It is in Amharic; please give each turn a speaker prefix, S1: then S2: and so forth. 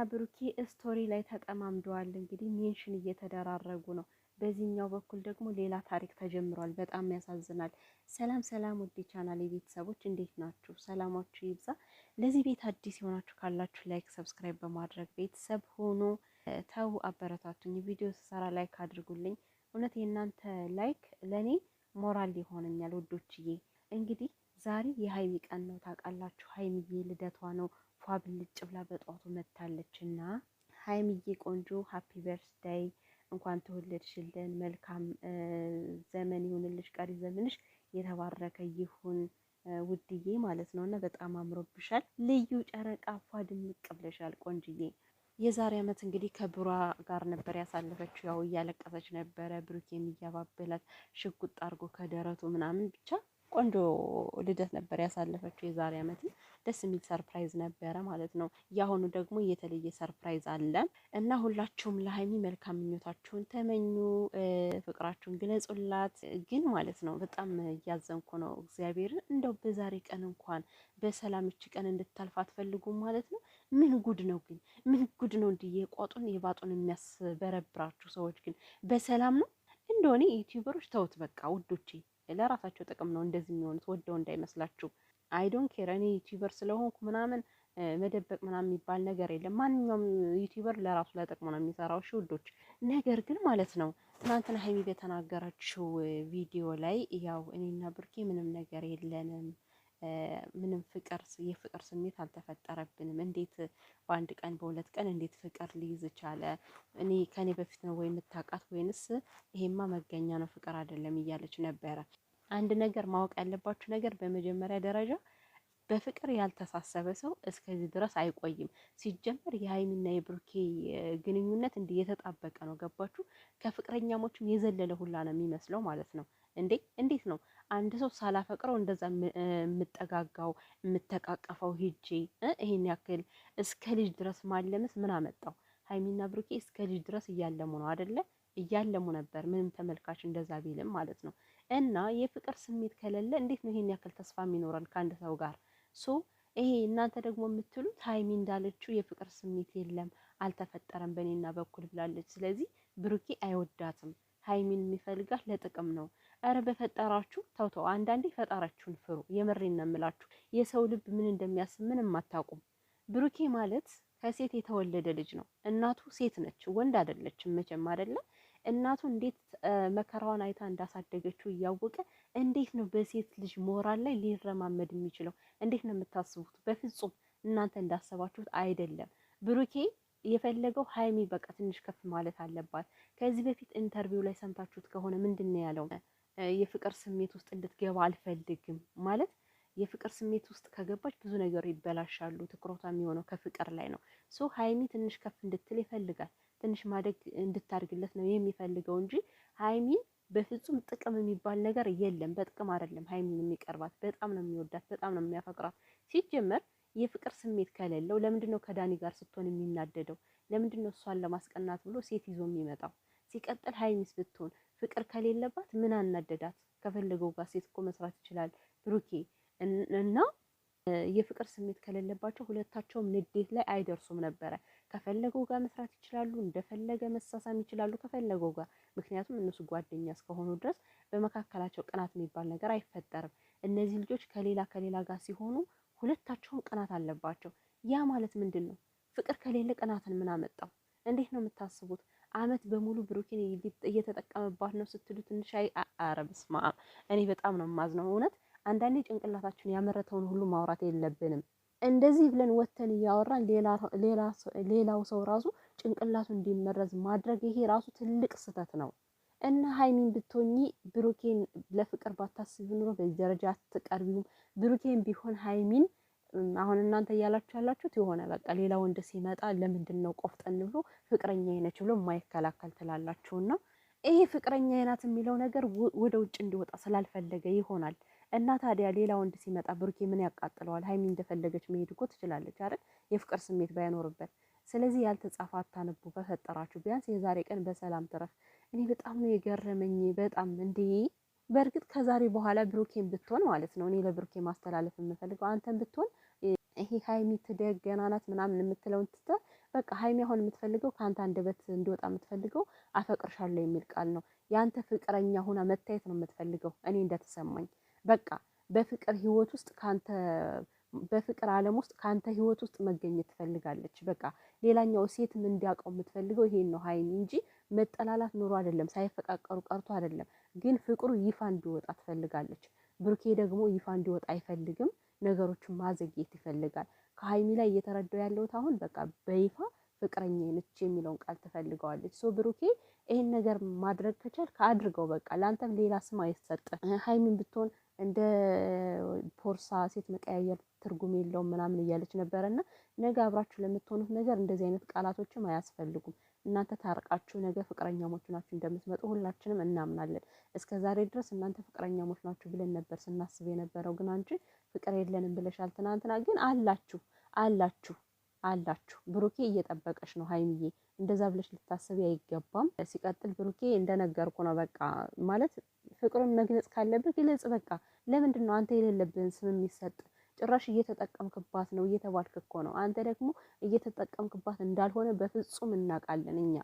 S1: ብሩኬ ስቶሪ ላይ ተጠማምደዋል። እንግዲህ ሜንሽን እየተደራረጉ ነው። በዚህኛው በኩል ደግሞ ሌላ ታሪክ ተጀምሯል። በጣም ያሳዝናል። ሰላም ሰላም፣ ውድ ቻናል ቤተሰቦች እንዴት ናችሁ? ሰላማችሁ ይብዛ። ለዚህ ቤት አዲስ የሆናችሁ ካላችሁ ላይክ፣ ሰብስክራይብ በማድረግ ቤተሰብ ሆኖ ተው አበረታቱኝ። ቪዲዮ ስሰራ ላይክ አድርጉልኝ። እውነት የእናንተ ላይክ ለኔ ሞራል ይሆነኛል ውዶችዬ። እንግዲህ ዛሬ የሀይሚ ቀን ነው ታውቃላችሁ። ሀይሚዬ ልደቷ ነው። ፏ ብልጭ ብላ በጧቱ መታለችና ሀይሚዬ ቆንጆ ሃፒ በርዝዴይ፣ እንኳን ተወለድሽልን፣ መልካም ዘመን ይሁንልሽ፣ ቀሪ ዘመንሽ የተባረከ ይሁን ውድዬ ማለት ነውና በጣም አምሮብሻል። ልዩ ጨረቃ ፏ ድምቅ ብለሻል ቆንጅዬ። የዛሬ ዓመት እንግዲህ ከብሯ ጋር ነበር ያሳለፈችው። ያው እያለቀሰች ነበረ፣ ብሩክ የሚያባብላት ሽጉጥ አድርጎ ከደረቱ ምናምን ብቻ ቆንጆ ልደት ነበር ያሳለፈችው። የዛሬ ዓመት ደስ የሚል ሰርፕራይዝ ነበረ ማለት ነው። ያሁኑ ደግሞ የተለየ ሰርፕራይዝ አለ እና ሁላችሁም ለሀይሚ መልካም ምኞታችሁን ተመኙ፣ ፍቅራችሁን ግለጹላት። ግን ማለት ነው በጣም እያዘንኩ ነው እግዚአብሔርን። እንደው በዛሬ ቀን እንኳን በሰላም እቺ ቀን እንድታልፍ አትፈልጉም ማለት ነው። ምን ጉድ ነው ግን? ምን ጉድ ነው? እንዲህ የቋጡን የባጡን የሚያስበረብራችሁ ሰዎች ግን በሰላም ነው? እንደሆነ ዩቲዩበሮች ተውት በቃ ውዶቼ። ለራሳቸው ጥቅም ነው እንደዚህ የሚሆኑት፣ ወደው እንዳይመስላችሁ። አይ ዶንት ኬር። እኔ ዩቲዩበር ስለሆንኩ ምናምን መደበቅ ምናምን የሚባል ነገር የለም። ማንኛውም ዩቲዩበር ለራሱ ለጥቅሙ ነው የሚሰራው። እሺ ውዶች። ነገር ግን ማለት ነው ትናንትና ሀይሚ በተናገረችው ቪዲዮ ላይ ያው እኔና ብሩኬ ምንም ነገር የለንም፣ ምንም የፍቅር ስሜት አልተፈጠረብንም። እንዴት በአንድ ቀን በሁለት ቀን እንዴት ፍቅር ሊይዝ ቻለ? ከኔ በፊት ነው ወይ የምታውቃት? ወይንስ ይሄማ መገኛ ነው ፍቅር አይደለም እያለች ነበረ። አንድ ነገር ማወቅ ያለባችሁ ነገር በመጀመሪያ ደረጃ በፍቅር ያልተሳሰበ ሰው እስከዚህ ድረስ አይቆይም። ሲጀመር የሀይሚና የብሩኬ ግንኙነት እንዲህ የተጣበቀ ነው። ገባችሁ? ከፍቅረኛሞችም የዘለለ ሁላ ነው የሚመስለው ማለት ነው። እንዴት ነው አንድ ሰው ሳላፈቅረው እንደዛ የምጠጋጋው የምተቃቀፈው ሂጄ ይሄን ያክል እስከ ልጅ ድረስ ማለምስ ምን አመጣው? ሀይሚና ብሩኬ እስከ ልጅ ድረስ እያለሙ ነው አይደለ? እያለሙ ነበር፣ ምንም ተመልካች እንደዛ ቢልም ማለት ነው። እና የፍቅር ስሜት ከሌለ እንዴት ነው ይሄን ያክል ተስፋ የሚኖረን ከአንድ ሰው ጋር? ይሄ እናንተ ደግሞ የምትሉት ሀይሚ እንዳለችው የፍቅር ስሜት የለም አልተፈጠረም በእኔና በኩል ብላለች። ስለዚህ ብሩኬ አይወዳትም። ሀይሚን የሚፈልጋት ለጥቅም ነው። እረ በፈጠራችሁ ተውተው። አንዳንዴ ፈጣራችሁን ፍሩ። የምሬን ነው የምላችሁ። የሰው ልብ ምን እንደሚያስብ ምንም አታውቁም። ብሩኬ ማለት ከሴት የተወለደ ልጅ ነው። እናቱ ሴት ነች፣ ወንድ አይደለችም መቼም አይደለም። እናቱ እንዴት መከራዋን አይታ እንዳሳደገችው እያወቀ እንዴት ነው በሴት ልጅ ሞራል ላይ ሊረማመድ የሚችለው? እንዴት ነው የምታስቡት? በፍጹም እናንተ እንዳሰባችሁት አይደለም። ብሩኬ የፈለገው ሀይሚ በቃ ትንሽ ከፍ ማለት አለባት። ከዚህ በፊት ኢንተርቪው ላይ ሰምታችሁት ከሆነ ምንድን ነው ያለው? የፍቅር ስሜት ውስጥ እንድትገባ አልፈልግም ማለት የፍቅር ስሜት ውስጥ ከገባች ብዙ ነገር ይበላሻሉ። ትኩረቷ የሚሆነው ከፍቅር ላይ ነው። ሀይሚ ትንሽ ከፍ እንድትል ይፈልጋል። ትንሽ ማደግ እንድታድግለት ነው የሚፈልገው እንጂ ሀይሚን በፍጹም ጥቅም የሚባል ነገር የለም። በጥቅም አይደለም ሀይሚን የሚቀርባት። በጣም ነው የሚወዳት፣ በጣም ነው የሚያፈቅራት። ሲጀመር የፍቅር ስሜት ከሌለው ለምንድን ነው ከዳኒ ጋር ስትሆን የሚናደደው? ለምንድን ነው እሷን ለማስቀናት ብሎ ሴት ይዞ የሚመጣው? ሲቀጥል ሀይሚስ ብትሆን ፍቅር ከሌለባት ምን አናደዳት? ከፈለገው ጋር ሴት እኮ መስራት ይችላል ብሩኬ እና የፍቅር ስሜት ከሌለባቸው ሁለታቸውም ንዴት ላይ አይደርሱም ነበረ። ከፈለገው ጋር መስራት ይችላሉ፣ እንደፈለገ መሳሳም ይችላሉ ከፈለገው ጋር። ምክንያቱም እነሱ ጓደኛ እስከሆኑ ድረስ በመካከላቸው ቅናት የሚባል ነገር አይፈጠርም። እነዚህ ልጆች ከሌላ ጋር ሲሆኑ ሁለታቸውም ቅናት አለባቸው። ያ ማለት ምንድን ነው? ፍቅር ከሌለ ቅናትን ምን አመጣው? እንዴት ነው የምታስቡት? አመት በሙሉ ብሩኬን እየተጠቀመባት ነው ስትሉ ትንሽ ኧረ በስመ አብ። እኔ በጣም ነው የማዝነው እውነት። አንዳንዴ ጭንቅላታችን ያመረተውን ሁሉ ማውራት የለብንም። እንደዚህ ብለን ወተን እያወራን ሌላው ሰው ራሱ ጭንቅላቱ እንዲመረዝ ማድረግ ይሄ ራሱ ትልቅ ስህተት ነው። እና ሀይሚን ብትሆኚ ብሩኬን ለፍቅር ባታስቢ ኑሮ በዚህ ደረጃ አትቀርቢውም። ብሩኬን ቢሆን ሀይሚን አሁን እናንተ እያላችሁ ያላችሁት የሆነ በቃ ሌላ ወንድ ሲመጣ ለምንድን ነው ቆፍጠን ብሎ ፍቅረኛ ነች ብሎ የማይከላከል ትላላችሁና ይሄ ፍቅረኛ ናት የሚለው ነገር ወደ ውጭ እንዲወጣ ስላልፈለገ ይሆናል። እና ታዲያ ሌላ ወንድ ሲመጣ ብሩኬ ምን ያቃጥለዋል? ሀይሚ እንደፈለገች መሄድ እኮ ትችላለች አይደል? የፍቅር ስሜት ባይኖርበት። ስለዚህ ያልተጻፈ አታነቡ በፈጠራችሁ። ቢያንስ የዛሬ ቀን በሰላም ትረፍ። እኔ በጣም ነው የገረመኝ። በጣም እንዴ! በእርግጥ ከዛሬ በኋላ ብሩኬን ብትሆን ማለት ነው እኔ ለብሩኬ ማስተላለፍ የምፈልገው አንተን ብትሆን ይሄ ሀይሚ ትደግ ገና ናት ምናምን የምትለውን ትተህ በቃ ሀይሚ አሁን የምትፈልገው ከአንተ አንደበት እንዲወጣ የምትፈልገው አፈቅርሻለሁ የሚል ቃል ነው። የአንተ ፍቅረኛ ሆና መታየት ነው የምትፈልገው እኔ እንደተሰማኝ። በቃ በፍቅር ህይወት ውስጥ ካንተ በፍቅር ዓለም ውስጥ ካንተ ህይወት ውስጥ መገኘት ትፈልጋለች። በቃ ሌላኛው ሴትም እንዲያውቀው የምትፈልገው ይሄን ነው ሀይሚ እንጂ መጠላላት ኑሮ አይደለም፣ ሳይፈቃቀሩ ቀርቶ አይደለም። ግን ፍቅሩ ይፋ እንዲወጣ ትፈልጋለች። ብሩኬ ደግሞ ይፋ እንዲወጣ አይፈልግም። ነገሮችን ማዘግየት ይፈልጋል። ከሀይሚ ላይ እየተረዳው ያለሁት አሁን በቃ በይፋ ፍቅረኛ ነች የሚለውን ቃል ትፈልገዋለች። ሶ ብሩኬ ይሄን ነገር ማድረግ ከቻልክ አድርገው። በቃ ለአንተም ሌላ ስም አይሰጥህ። ሀይሚን ብትሆን እንደ ፖርሳ ሴት መቀያየር ትርጉም የለውም ምናምን እያለች ነበረ እና ነገ አብራችሁ ለምትሆኑት ነገር እንደዚህ አይነት ቃላቶችም አያስፈልጉም። እናንተ ታርቃችሁ ነገ ፍቅረኛሞች ናችሁ እንደምትመጡ ሁላችንም እናምናለን። እስከ ዛሬ ድረስ እናንተ ፍቅረኛሞች ናችሁ ብለን ነበር ስናስብ የነበረው፣ ግን አንቺ ፍቅር የለንም ብለሻል ትናንትና። ግን አላችሁ አላችሁ አላችሁ። ብሩኬ እየጠበቀሽ ነው ሀይሚዬ፣ እንደዛ ብለሽ ልታስቢ አይገባም። ሲቀጥል ብሩኬ እንደነገርኩ ነው በቃ ማለት ፍቅሩን መግለጽ ካለብህ ግለጽ። በቃ ለምንድን ነው አንተ የሌለብህን ስም የሚሰጥ? ጭራሽ እየተጠቀምክባት ነው እየተባልክ እኮ ነው። አንተ ደግሞ እየተጠቀምክባት እንዳልሆነ በፍጹም እናውቃለን እኛ።